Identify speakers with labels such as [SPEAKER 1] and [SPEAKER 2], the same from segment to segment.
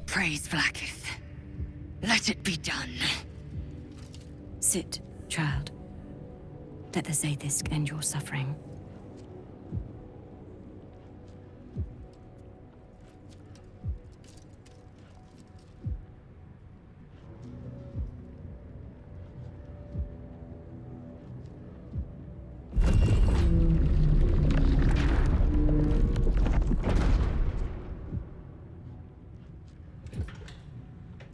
[SPEAKER 1] praise Vlaakith. Let it be done.
[SPEAKER 2] Sit, child. Let the Zaithisk end your suffering.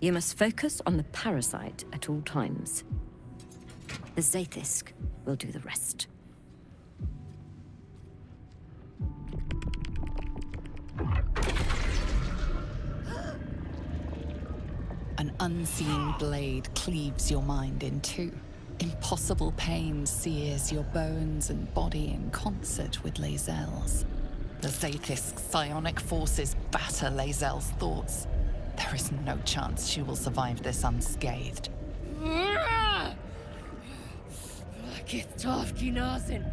[SPEAKER 2] You must focus on the parasite at all times. The Zaithisk will do the rest.
[SPEAKER 3] An unseen blade cleaves your mind in two. Impossible pain sears your bones and body in concert with Lae'zel's. The Zaithisk's psionic forces batter Lae'zel's thoughts. There is no chance she will survive this unscathed.
[SPEAKER 1] Vlaakith Tafki Nazen!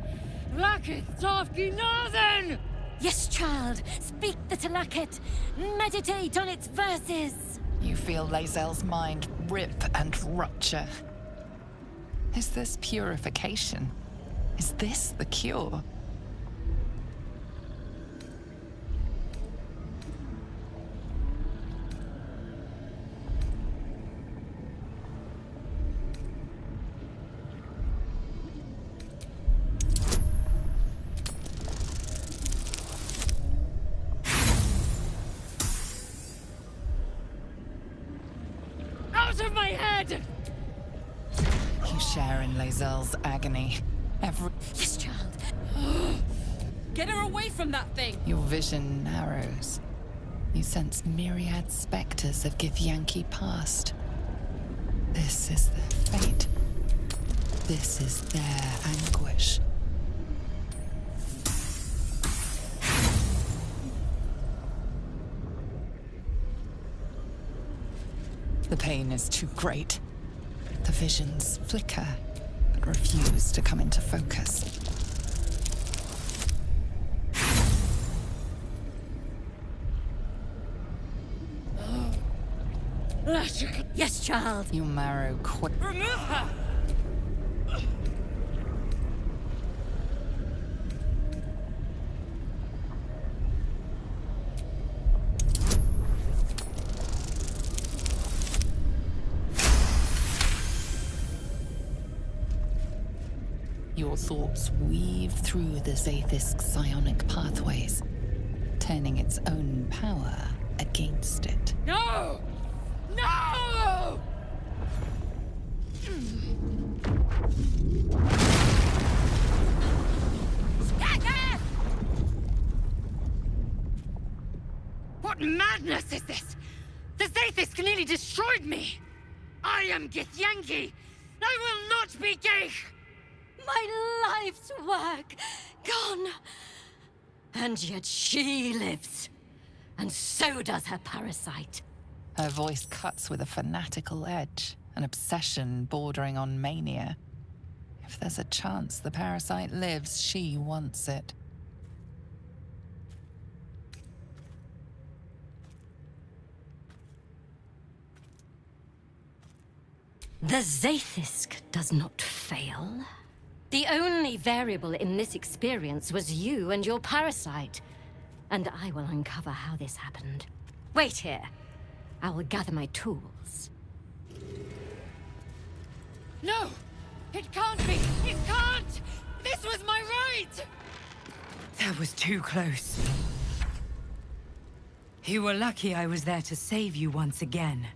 [SPEAKER 1] Vlaakith Tafki Nazen!
[SPEAKER 2] Yes, child. Speak the Talakit. Meditate on its verses.
[SPEAKER 3] You feel Lae'zel's mind rip and rupture. Is this purification? Is this the cure?
[SPEAKER 1] Out of my head!
[SPEAKER 3] You share in Lae'zel's agony.
[SPEAKER 2] Yes, child.
[SPEAKER 1] Get her away from that thing!
[SPEAKER 3] Your vision narrows. You sense myriad specters of Githyanki past. This is their fate. This is their anguish. The pain is too great. The visions flicker, but refuse to come into focus.
[SPEAKER 2] Yes, child.
[SPEAKER 3] Your marrow
[SPEAKER 1] Remove her!
[SPEAKER 3] Your thoughts weave through the Zaithisk's psionic pathways, turning its own power against it.
[SPEAKER 1] No! No! What madness is this? The Zaithisk nearly destroyed me! I am Githyanki! I will not be Geich!
[SPEAKER 2] My life's work gone. And yet she lives. And so does her parasite.
[SPEAKER 3] Her voice cuts with a fanatical edge, an obsession bordering on mania. If there's a chance the parasite lives, she wants it.
[SPEAKER 2] The Zaithisk does not fail. The only variable in this experience was you and your parasite. And I will uncover how this happened. Wait here. I will gather my tools.
[SPEAKER 1] No! It can't be! It can't! This was my right!
[SPEAKER 4] That was too close. You were lucky I was there to save you once again.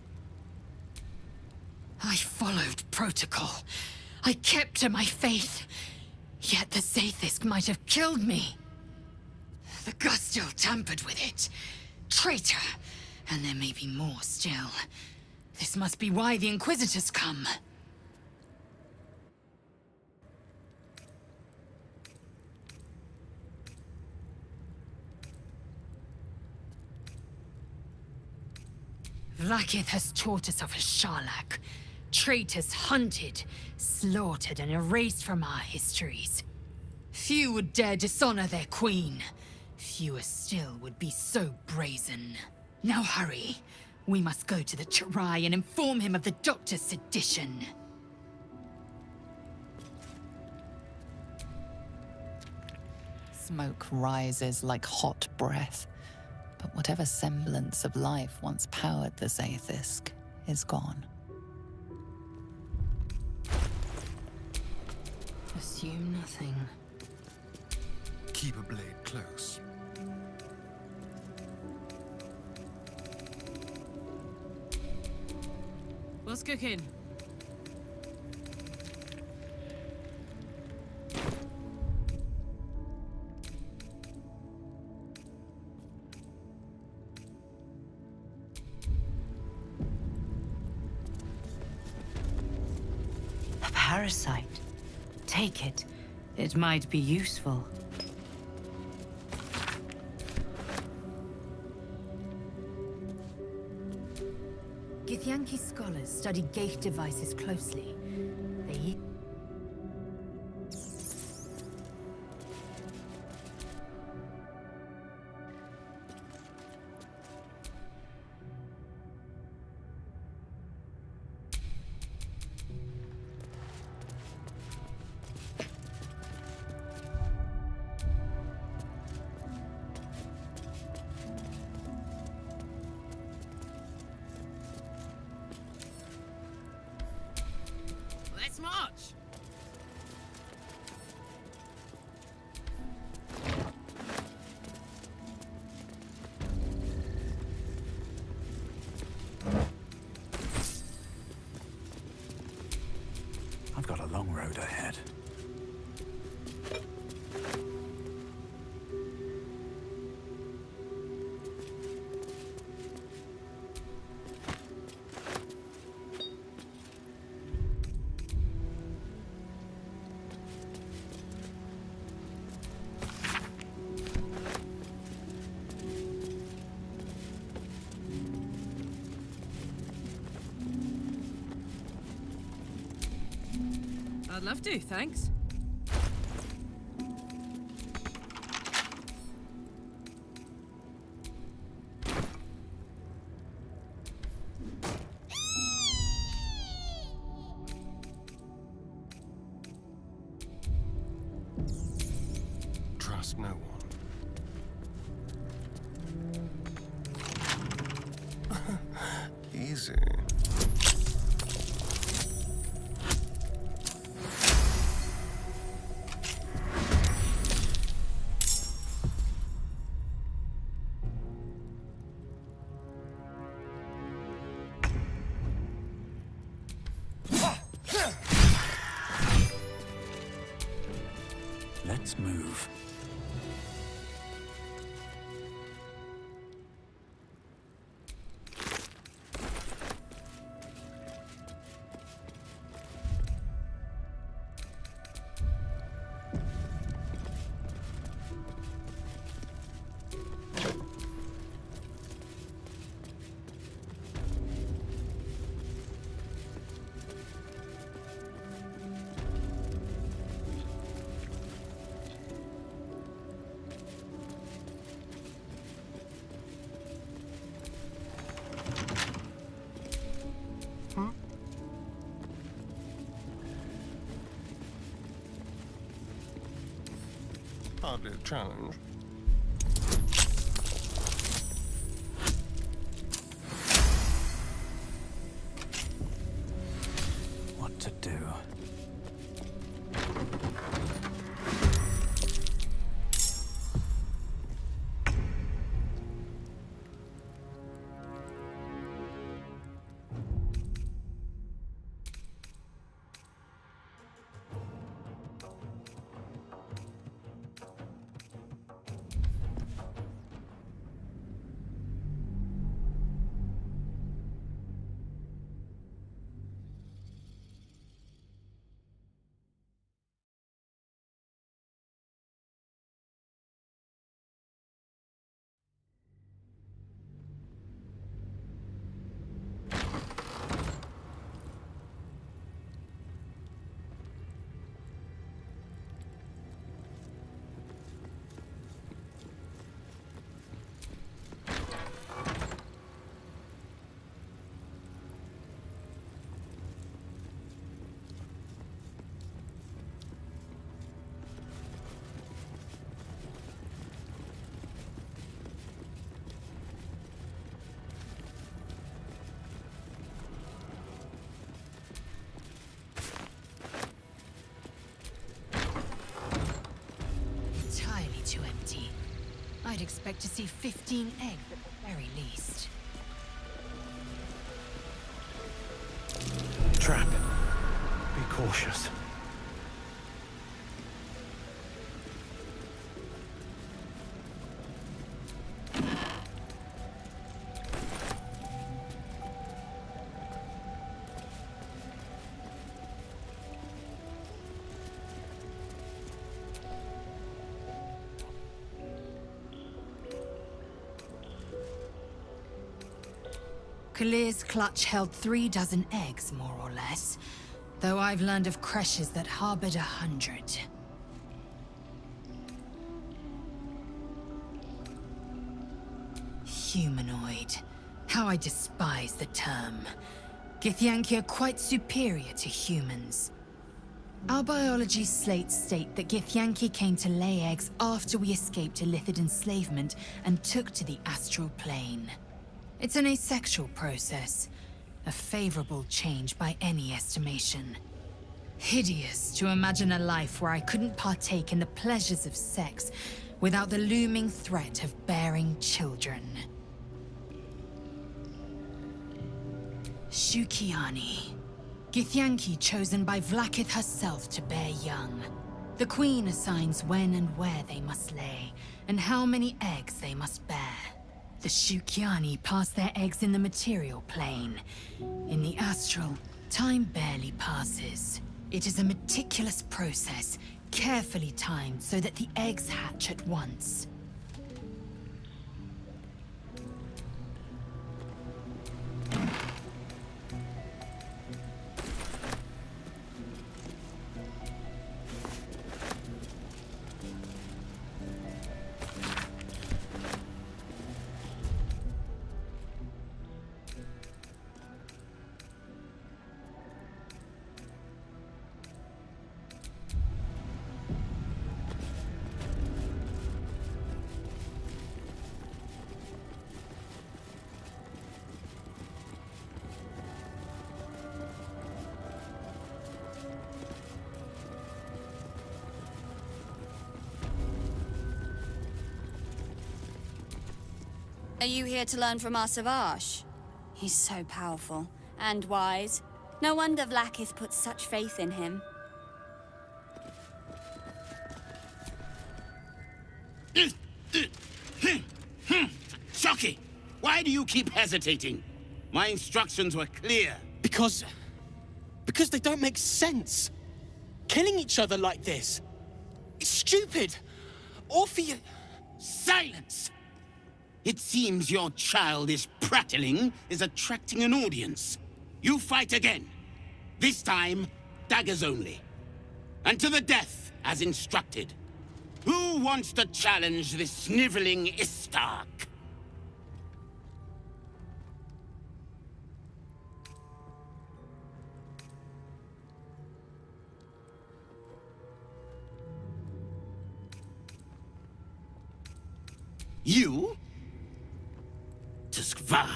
[SPEAKER 1] I followed protocol. I kept to my faith. Yet the Zaithisk might have killed me. The Gustil tampered with it. Traitor. And there may be more still. This must be why the Inquisitors come. Vlaakith has taught us of a Sharlak. Traitors hunted, slaughtered, and erased from our histories. Few would dare dishonor their queen. Fewer still would be so brazen. Now hurry. We must go to the Chirai and inform him of the Doctor's sedition.
[SPEAKER 3] Smoke rises like hot breath, but whatever semblance of life once powered the Zaithisk is gone.
[SPEAKER 1] Assume nothing.
[SPEAKER 5] Keep a blade close.
[SPEAKER 6] What's cooking?
[SPEAKER 4] A parasite. Take it. It might be useful.
[SPEAKER 1] Githyanki scholars study gate devices closely. They...
[SPEAKER 6] Let's march!
[SPEAKER 7] I've got a long road ahead.
[SPEAKER 6] I'd love to, thanks.
[SPEAKER 5] Trust no one. Easy.
[SPEAKER 7] Let's move.
[SPEAKER 5] Hardly a challenge.
[SPEAKER 7] What to do?
[SPEAKER 1] expect to see 15 eggs at the very least.
[SPEAKER 7] Trap. Be cautious.
[SPEAKER 1] Kalir's clutch held 3 dozen eggs, more or less. Though I've learned of creches that harbored 100. Humanoid. How I despise the term. Githyanki are quite superior to humans. Our biology slates state that Githyanki came to lay eggs after we escaped Illithid enslavement and took to the astral plane. It's an asexual process, a favorable change by any estimation. Hideous to imagine a life where I couldn't partake in the pleasures of sex without the looming threat of bearing children. Shukiani. Githyanki chosen by Vlaakith herself to bear young. The Queen assigns when and where they must lay, and how many eggs they must bear. The Shukiani pass their eggs in the material plane. In the astral, time barely passes. It is a meticulous process, carefully timed so that the eggs hatch at once.
[SPEAKER 8] Are you here to learn from our Savage? He's so powerful and wise. No wonder Vlaakith put such faith in him.
[SPEAKER 9] Shocky! Why do you keep hesitating? My instructions were clear.
[SPEAKER 10] Because they don't make sense. Killing each other like this. It's stupid. Orpheus...
[SPEAKER 9] Silence! It seems your childish prattling is attracting an audience. You fight again. This time, daggers only. And to the death, as instructed. Who wants to challenge this sniveling Istark? You? Tuskva.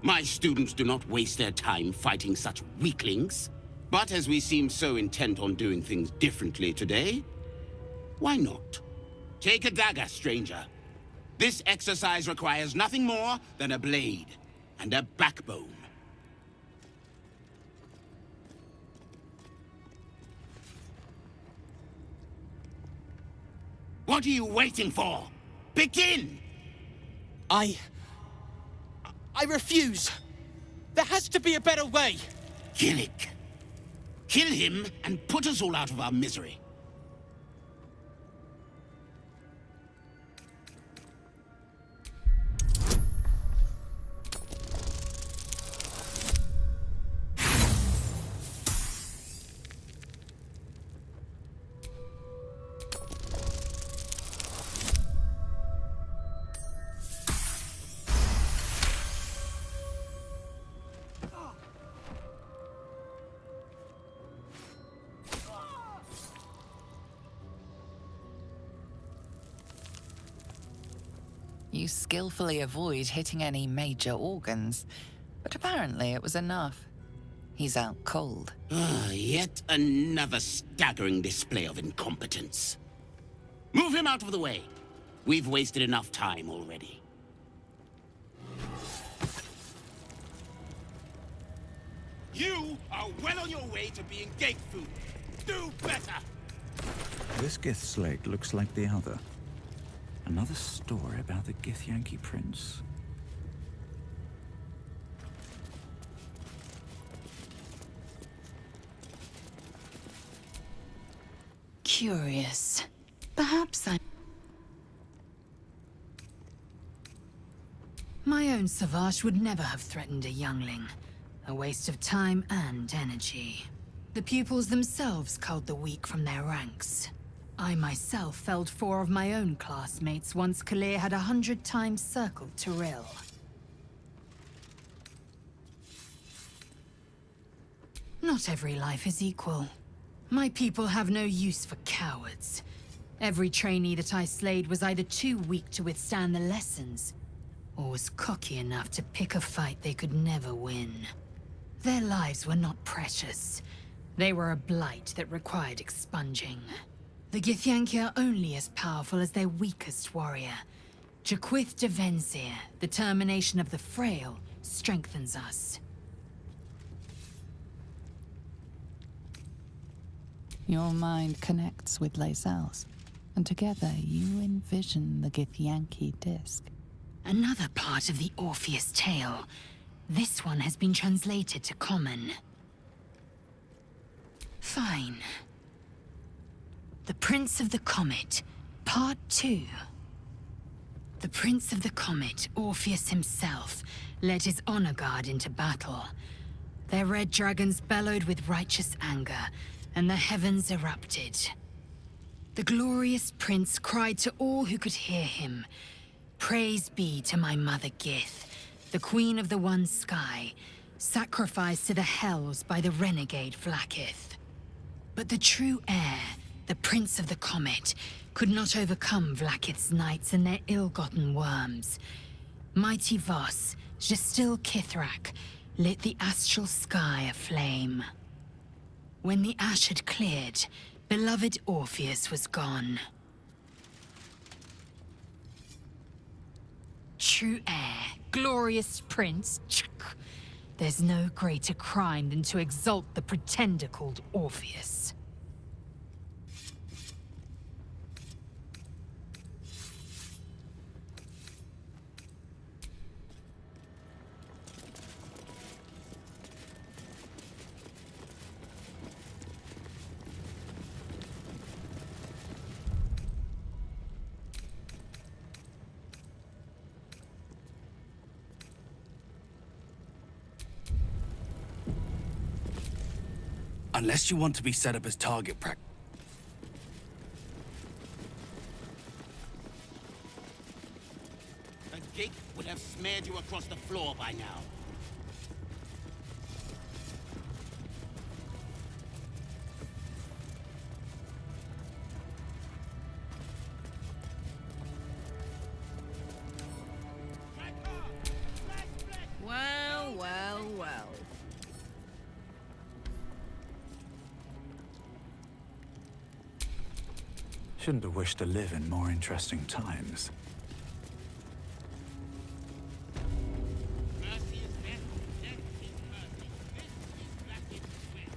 [SPEAKER 9] My students do not waste their time fighting such weaklings. But as we seem so intent on doing things differently today, why not? Take a dagger, stranger. This exercise requires nothing more than a blade and a backbone. What are you waiting for? Begin!
[SPEAKER 10] I refuse. There has to be a better way.
[SPEAKER 9] Gillick. Kill him and put us all out of our misery.
[SPEAKER 3] You skillfully avoid hitting any major organs, but apparently it was enough. He's out cold.
[SPEAKER 9] Yet another staggering display of incompetence. Move him out of the way. We've wasted enough time already. You are well on your way to being gate food. Do better!
[SPEAKER 11] This Gith slate looks like the other. Another story about the Githyanki prince.
[SPEAKER 1] Curious. Perhaps I... My own Savage would never have threatened a youngling. A waste of time and energy. The pupils themselves culled the weak from their ranks. I myself felled 4 of my own classmates once Kalir had 100 times circled Tyrell. Not every life is equal. My people have no use for cowards. Every trainee that I slayed was either too weak to withstand the lessons, or was cocky enough to pick a fight they could never win. Their lives were not precious. They were a blight that required expunging. The Githyanki are only as powerful as their weakest warrior. Jaquith de Venzir, the termination of the frail, strengthens us.
[SPEAKER 3] Your mind connects with Lae'zel's, and together you envision the Githyanki disc.
[SPEAKER 1] Another part of the Orpheus tale. This one has been translated to Common. Fine. The Prince of the Comet, Part 2. The Prince of the Comet, Orpheus himself, led his honor guard into battle. Their red dragons bellowed with righteous anger, and the heavens erupted. The glorious prince cried to all who could hear him, "Praise be to my mother Gith, the queen of the one sky, sacrificed to the hells by the renegade Vlaakith." But the true heir, the Prince of the Comet, could not overcome Vlaakith's knights and their ill-gotten worms. Mighty Voss, Gestil Kithrak, lit the astral sky aflame. When the ash had cleared, beloved Orpheus was gone. True heir, glorious prince, there's no greater crime than to exalt the pretender called Orpheus.
[SPEAKER 12] Unless you want to be set up as target practice.
[SPEAKER 9] The gate would have smeared you across the floor by now.
[SPEAKER 6] Well, well, well.
[SPEAKER 11] Shouldn't have wished to live in more interesting times.
[SPEAKER 9] Mercy is death, death is mercy. This is Vlaakith's will.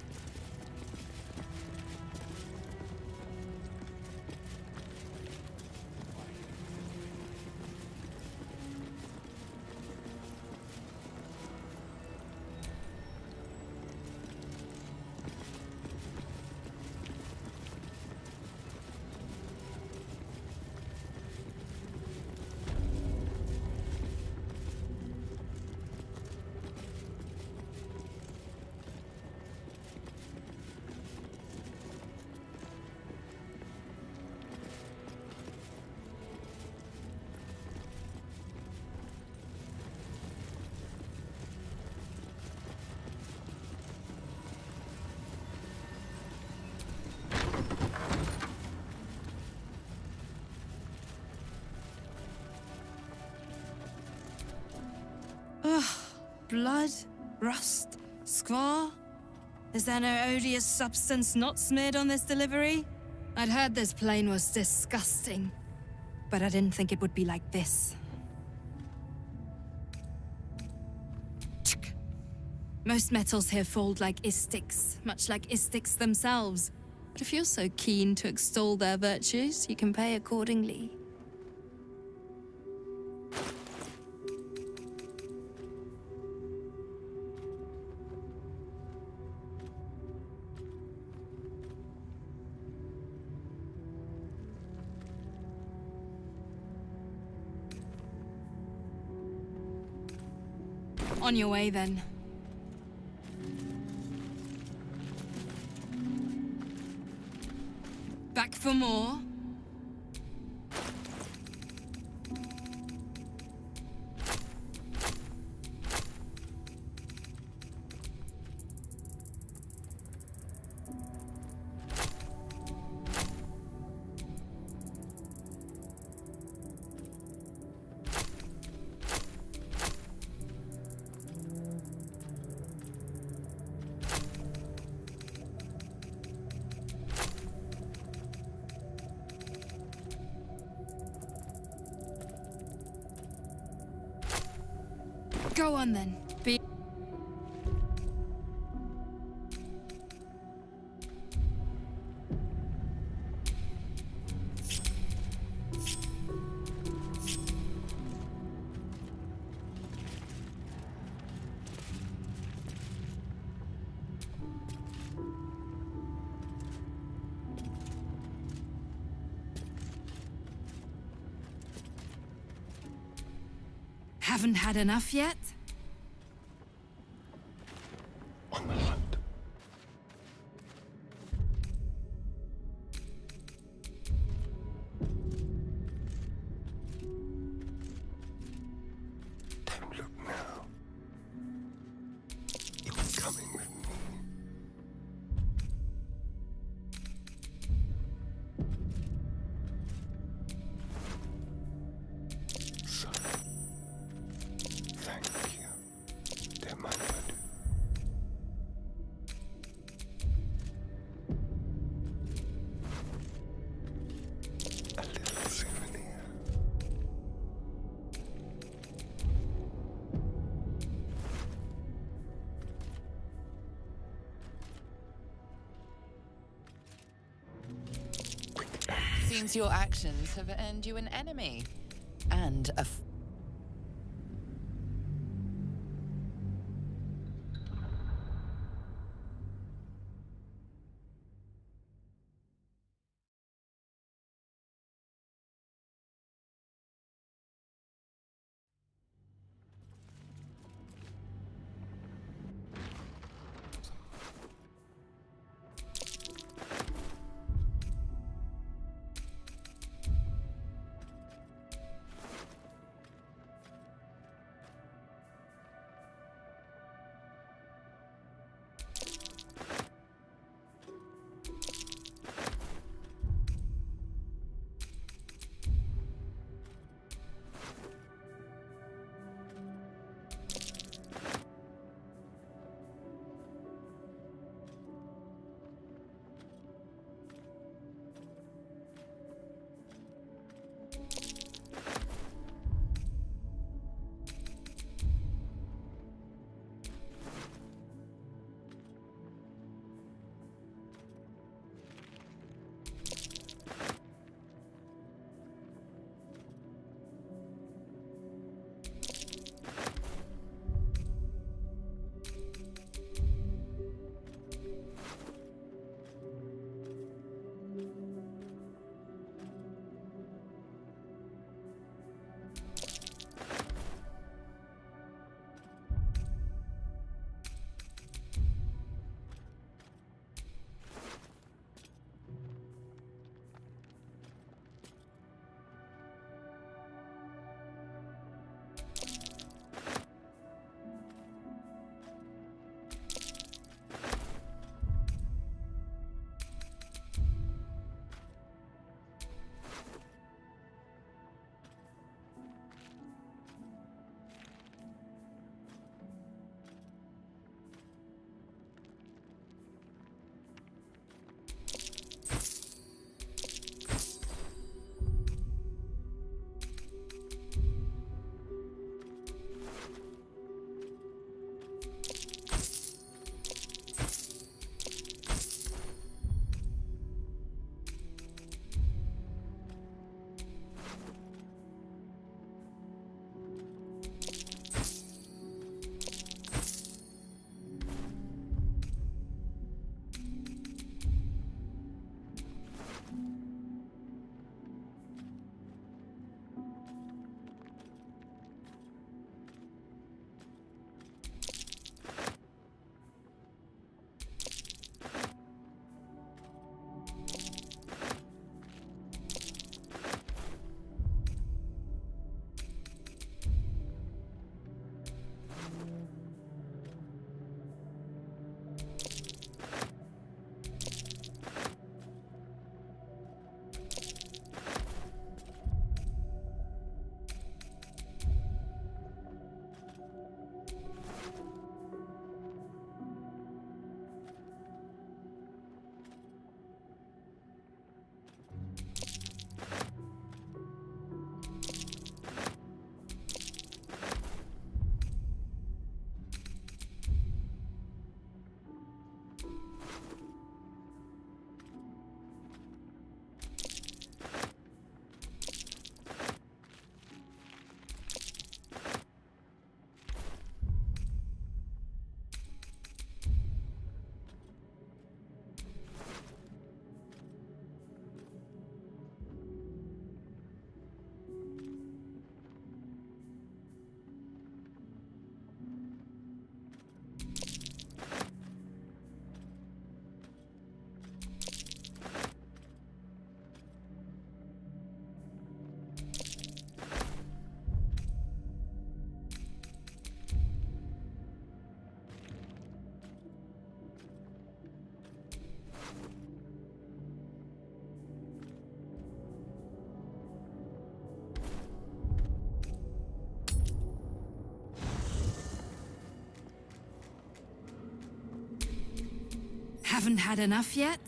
[SPEAKER 6] Ugh. Blood? Rust? Squar? Is there no odious substance not smeared on this delivery? I'd heard this plane was disgusting. but I didn't think it would be like this. Most metals here fold like istics, much like istics themselves. But if you're so keen to extol their virtues, you can pay accordingly. On your way, then. Back for more? Go on then. Be Haven't had enough yet?
[SPEAKER 5] On the hunt. Don't look now. You're coming with me. So, thank you, dear my Baldur. A little souvenir.
[SPEAKER 3] Seems your actions have earned you an enemy. And a
[SPEAKER 6] Haven't had enough yet?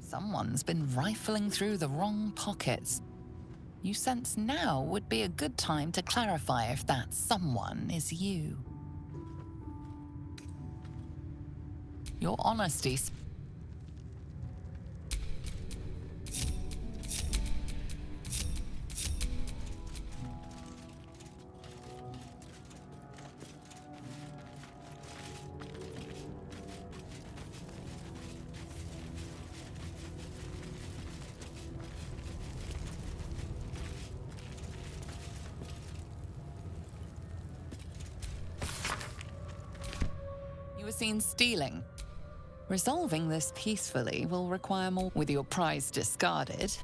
[SPEAKER 3] Someone's been rifling through the wrong pockets. You sense now would be a good time to clarify if that someone is you. Your honesty. You were seen stealing. Resolving this peacefully will require more. With your prize discarded,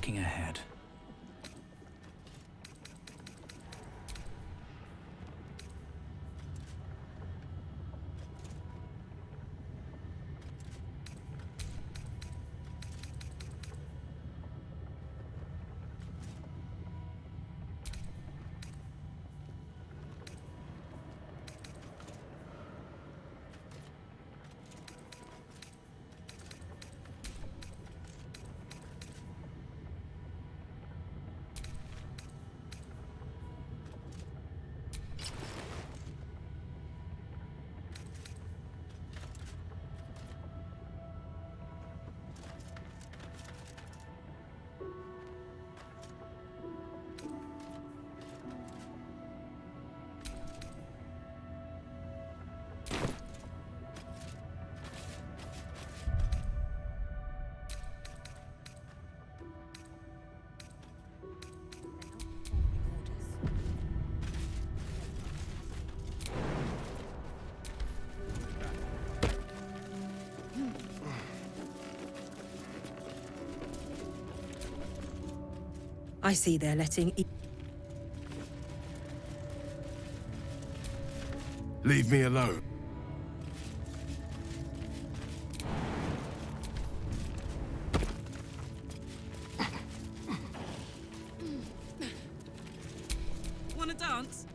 [SPEAKER 11] looking ahead.
[SPEAKER 13] I see they're letting...
[SPEAKER 5] Leave me alone.
[SPEAKER 13] Wanna dance?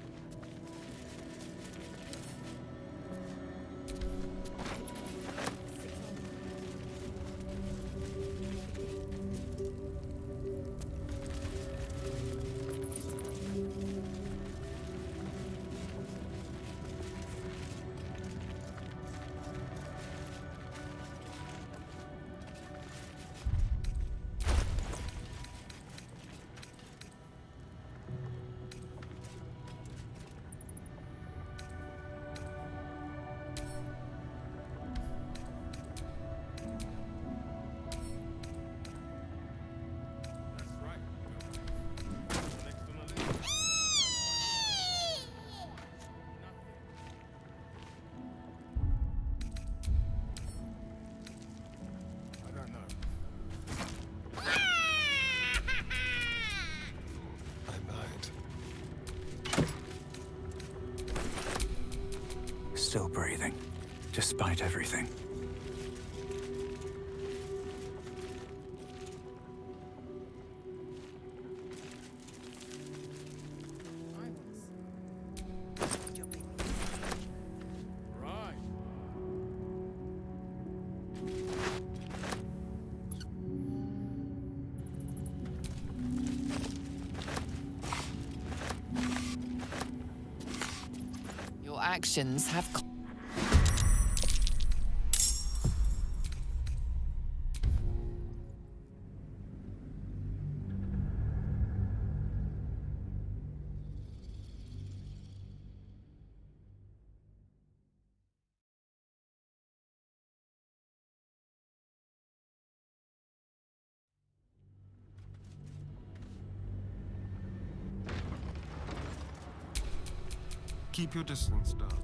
[SPEAKER 11] Still breathing, despite everything.
[SPEAKER 3] Your actions have...
[SPEAKER 5] Keep your distance, darling.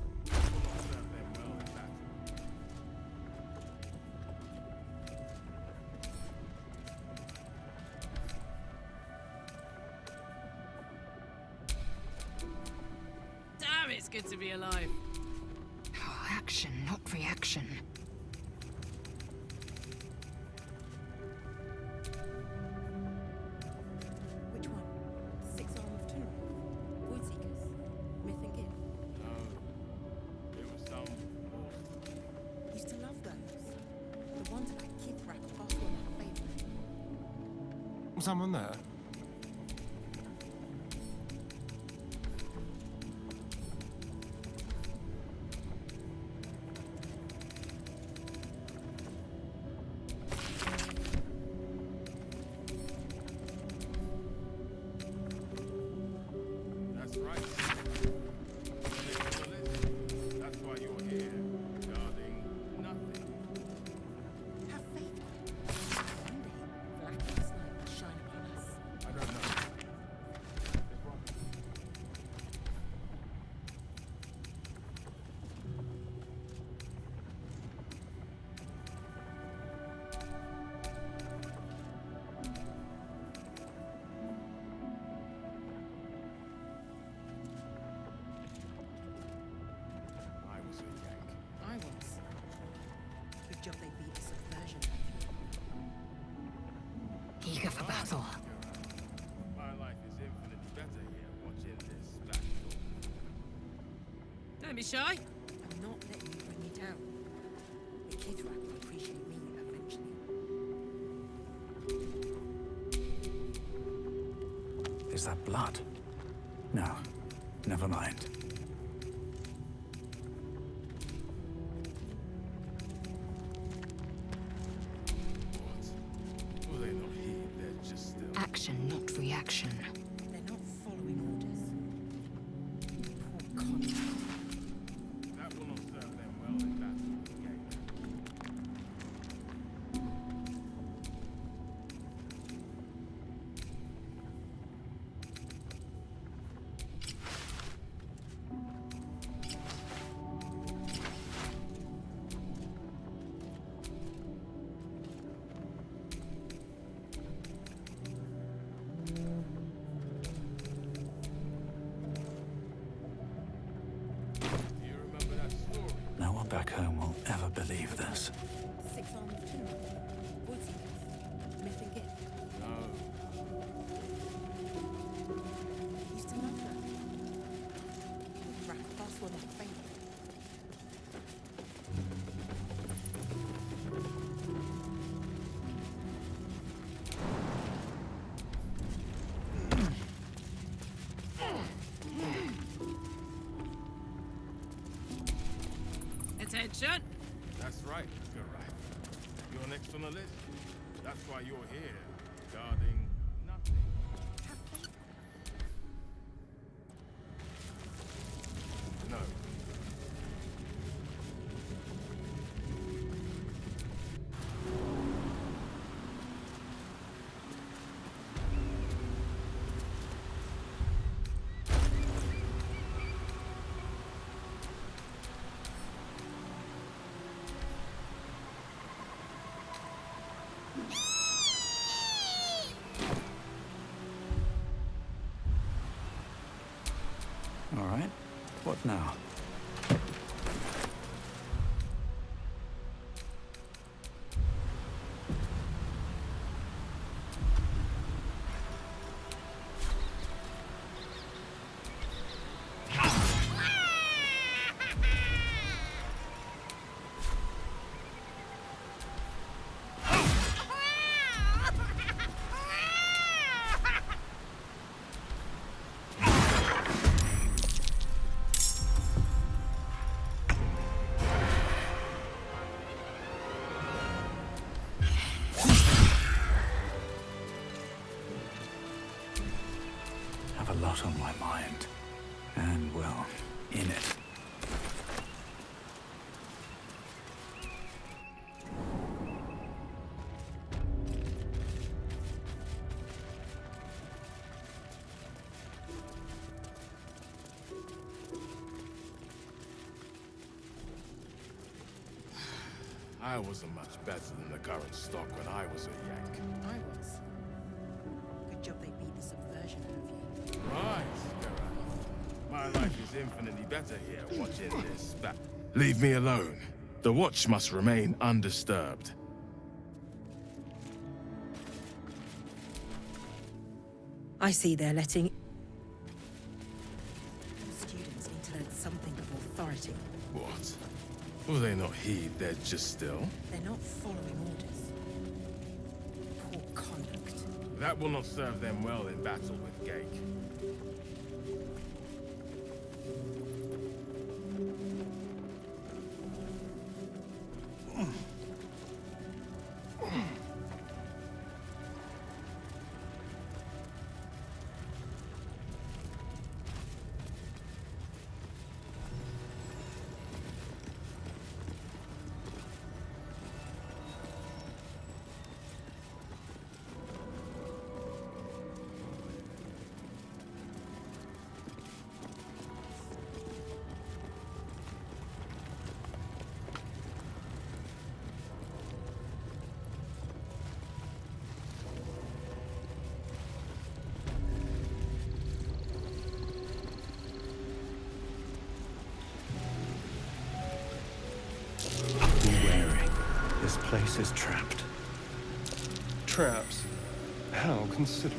[SPEAKER 13] Damn, it's good to be alive.
[SPEAKER 1] Oh, action, not reaction.
[SPEAKER 14] Which one? Six Arm of Tunareth? Void Seekers? Myth and Gift?
[SPEAKER 5] No. It was some...
[SPEAKER 14] Used to love those. The ones like Kithrak or Baldur were my favourite.
[SPEAKER 5] Someone there? That's right. That's why you're here, guarding nothing.
[SPEAKER 14] Have faith. One day, blackness light will shine upon us. Good job they beat the subversion.
[SPEAKER 1] Eager for battle.
[SPEAKER 5] My life is infinitely better here watching this battle.
[SPEAKER 13] Don't be shy.
[SPEAKER 14] I'm not letting you bring me down. The Kithrak will appreciate me eventually.
[SPEAKER 11] Is that blood? No, never mind.
[SPEAKER 5] Will they not heed? They're just still.
[SPEAKER 1] Action, not reaction.
[SPEAKER 14] They're not following orders. Poor convict.
[SPEAKER 5] That will not serve them well in battle with Gate.
[SPEAKER 11] No one back home will ever believe this.
[SPEAKER 14] 6-armed timber. Voices. Myth and gift.
[SPEAKER 5] No.
[SPEAKER 14] Used to love them. Rakabas were their favourite.
[SPEAKER 13] Attention.
[SPEAKER 5] That's right, you're right. You're next on the list. That's why you're here, guarding nothing. No.
[SPEAKER 11] All right, what now? Have a lot on my mind. And, well, in it.
[SPEAKER 5] I wasn't much better than the current stock when I was a Yank.
[SPEAKER 14] I was. Good job they beat the subversion out of you.
[SPEAKER 5] Right, Geralt. My life is infinitely better here watching this battle. Leave me alone. The watch must remain undisturbed.
[SPEAKER 14] I see they're letting... Those students need to learn something of authority.
[SPEAKER 5] What? Will they not heed? They're just still.
[SPEAKER 14] They're not following orders. Poor conduct.
[SPEAKER 5] That will not serve them well in battle with Gake.
[SPEAKER 7] This place is trapped.
[SPEAKER 15] Traps? How considerate.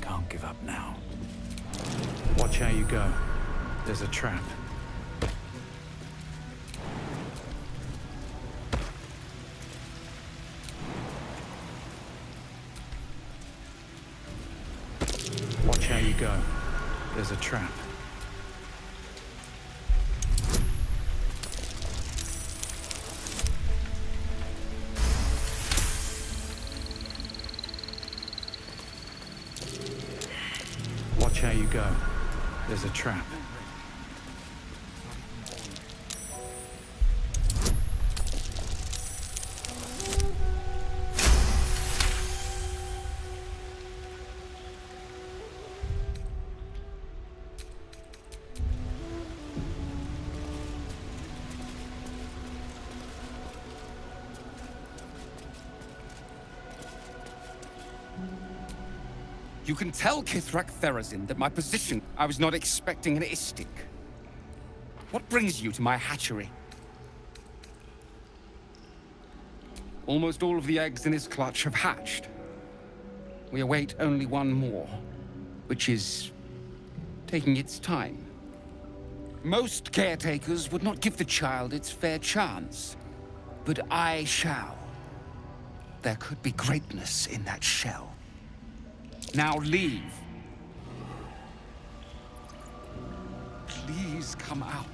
[SPEAKER 11] Can't give up now.
[SPEAKER 7] Watch how you go. There's a trap. Watch how you go. There's a trap. Watch how you go. There's a trap.
[SPEAKER 12] You can tell Kithrak Therazin that my position... I was not expecting an Istik. What brings you to my hatchery? Almost all of the eggs in his clutch have hatched. We await only one more, which is taking its time. Most caretakers would not give the child its fair chance, but I shall. There could be greatness in that shell. Now leave. Please come out.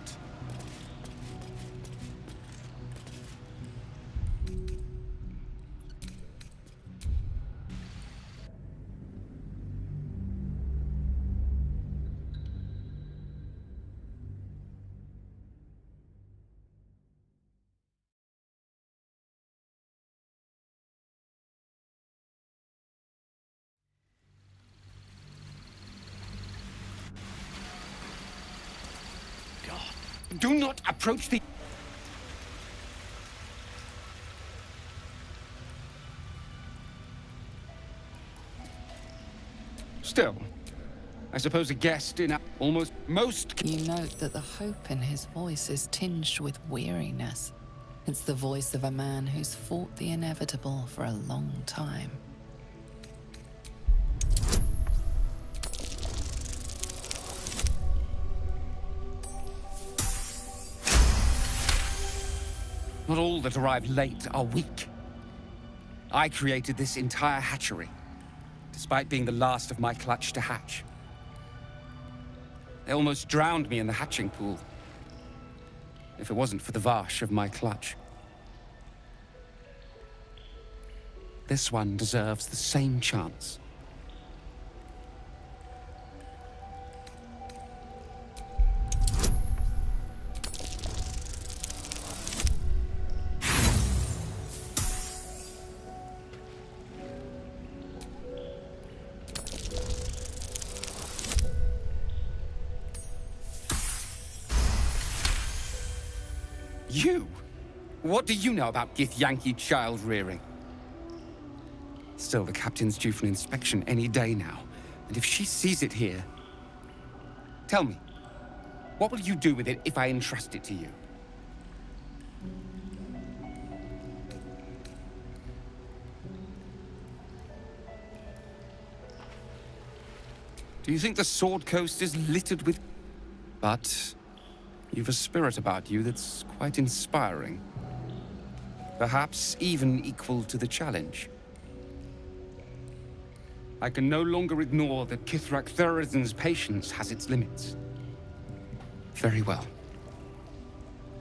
[SPEAKER 12] Do not approach the... Still, I suppose a guest in almost most...
[SPEAKER 3] You note that the hope in his voice is tinged with weariness. It's the voice of a man who's fought the inevitable for a long time.
[SPEAKER 12] Not all that arrive late are weak. I created this entire hatchery, despite being the last of my clutch to hatch. They almost drowned me in the hatching pool, if it wasn't for the Vash of my clutch. This one deserves the same chance. You? What do you know about Githyanki child rearing? Still, the captain's due for an inspection any day now. And if she sees it here... Tell me, what will you do with it if I entrust it to you? Do you think the Sword Coast is littered with... But... you've a spirit about you that's quite inspiring. Perhaps even equal to the challenge. I can no longer ignore that Kithrak Therazin's patience has its limits. Very well.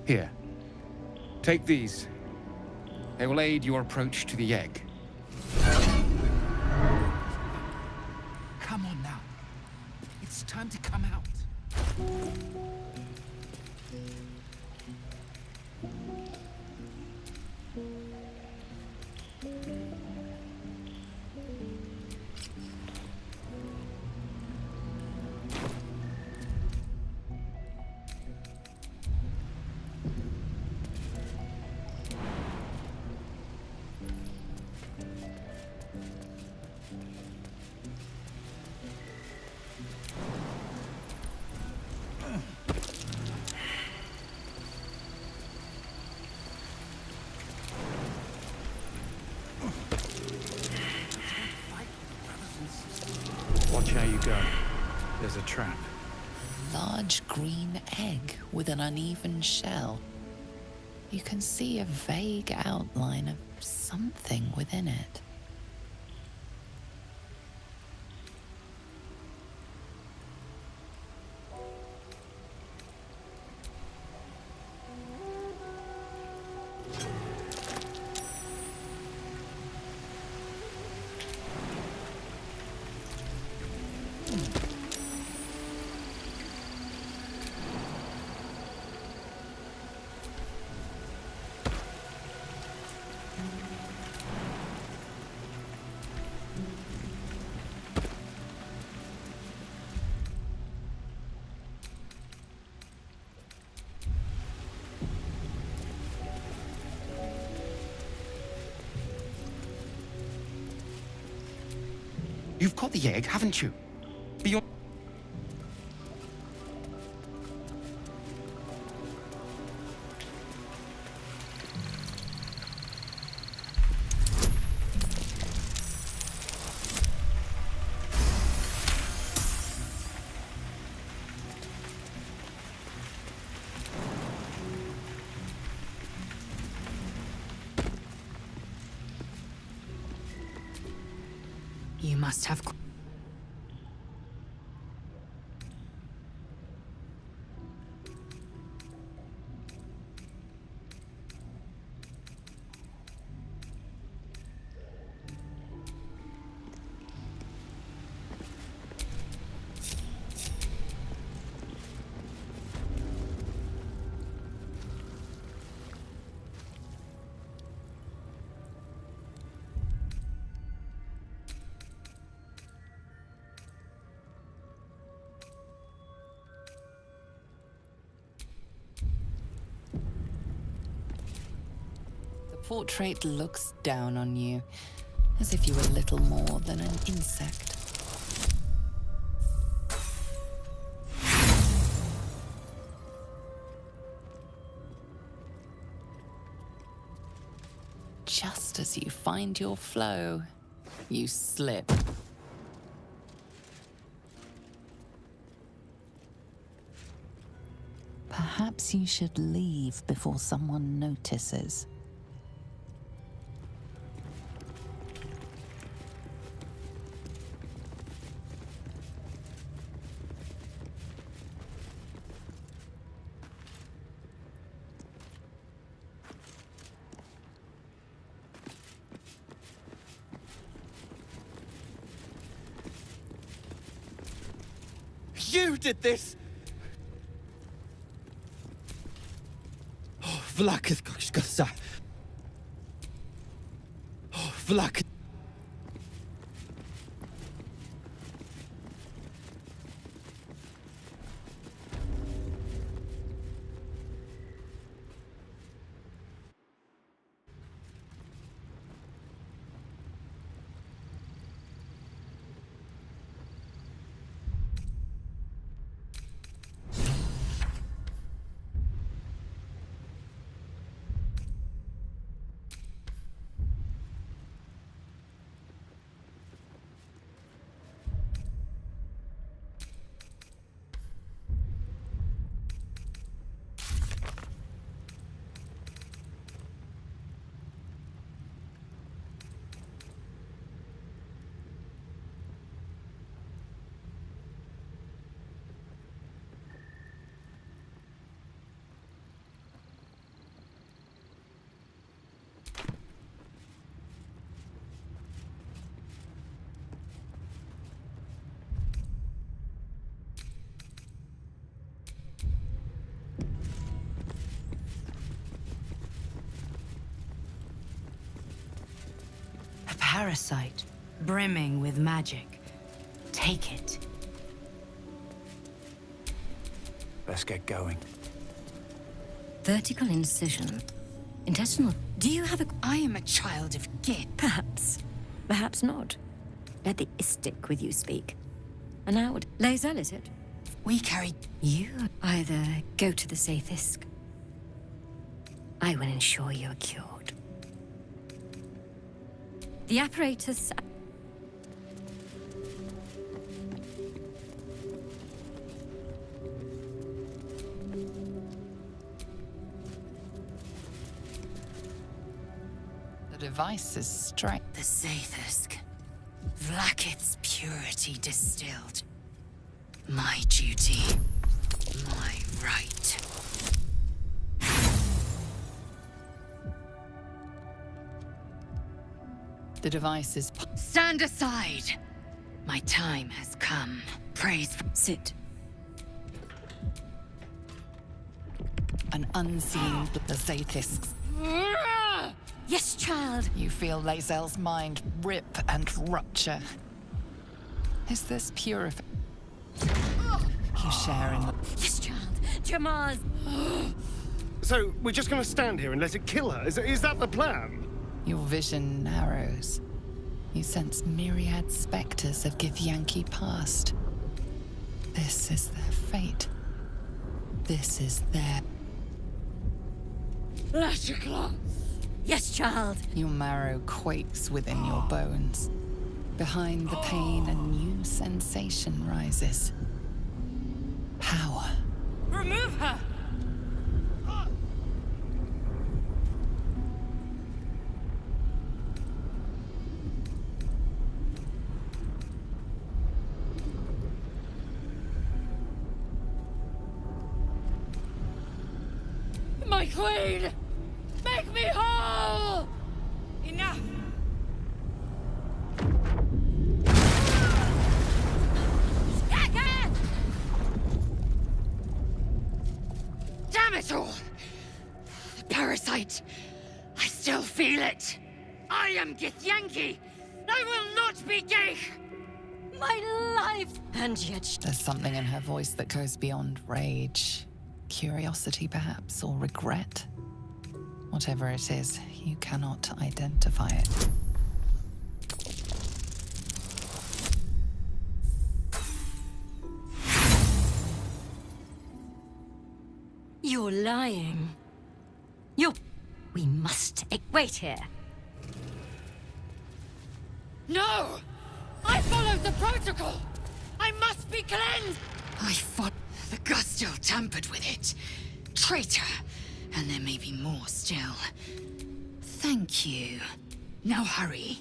[SPEAKER 12] Here. Take these. They will aid your approach to the egg.
[SPEAKER 11] Come Come on now. It's time to come out.
[SPEAKER 7] Watch how you go. There's a trap.
[SPEAKER 3] Large green egg with an uneven shell. You can see a vague outline of something within it.
[SPEAKER 12] You've got the egg, haven't you? Beyond...
[SPEAKER 1] You must have...
[SPEAKER 3] The portrait looks down on you, as if you were little more than an insect. Just as you find your flow, you slip. Perhaps you should leave before someone notices.
[SPEAKER 10] You did this! Oh, Vlak is goshgasa. Oh, Vlak.
[SPEAKER 4] parasite, brimming with magic. Take it.
[SPEAKER 11] Let's get going.
[SPEAKER 2] Vertical incision. Intestinal. Do you have a...
[SPEAKER 1] I am a child of Git.
[SPEAKER 2] Perhaps. Perhaps not. Let the Istik with you speak. And now, Lae'zel, is it?
[SPEAKER 1] We carry...
[SPEAKER 2] You either go to the Zaithisk. I will ensure you're cured. The apparatus...
[SPEAKER 3] The device is straight.
[SPEAKER 1] The Zaithisk. Vlaakith's purity distilled. My duty. My right.
[SPEAKER 3] The device is...
[SPEAKER 1] Stand aside! My time has come. Praise...
[SPEAKER 2] Sit.
[SPEAKER 3] An unseen... The Zaithisks.
[SPEAKER 2] Yes, child.
[SPEAKER 3] You feel Lae'zel's mind rip and rupture. Is this purification? You share in the...
[SPEAKER 2] Yes, child. Jamaz.
[SPEAKER 15] So, we're just gonna stand here and let it kill her? Is that the plan?
[SPEAKER 3] Your vision narrows. You sense myriad specters of Githyanki past. This is their fate. This is their...
[SPEAKER 2] Lashikla. Yes, child.
[SPEAKER 3] Your marrow quakes within your bones. Behind the pain, a new sensation rises. Power.
[SPEAKER 13] Remove her! My queen! Make me whole! Enough!
[SPEAKER 1] Damn it all! The parasite. I still feel it. I am Githyanki. I will not be gay.
[SPEAKER 2] My life! And yet...
[SPEAKER 3] There's something in her voice that goes beyond rage. Curiosity, perhaps, or regret. Whatever it is, you cannot identify it.
[SPEAKER 2] You're lying. We must... Wait here.
[SPEAKER 1] No! I followed the protocol! I must be cleansed! I fought... The Gustil tampered with it. Traitor. And there may be more still. Thank you. Now hurry.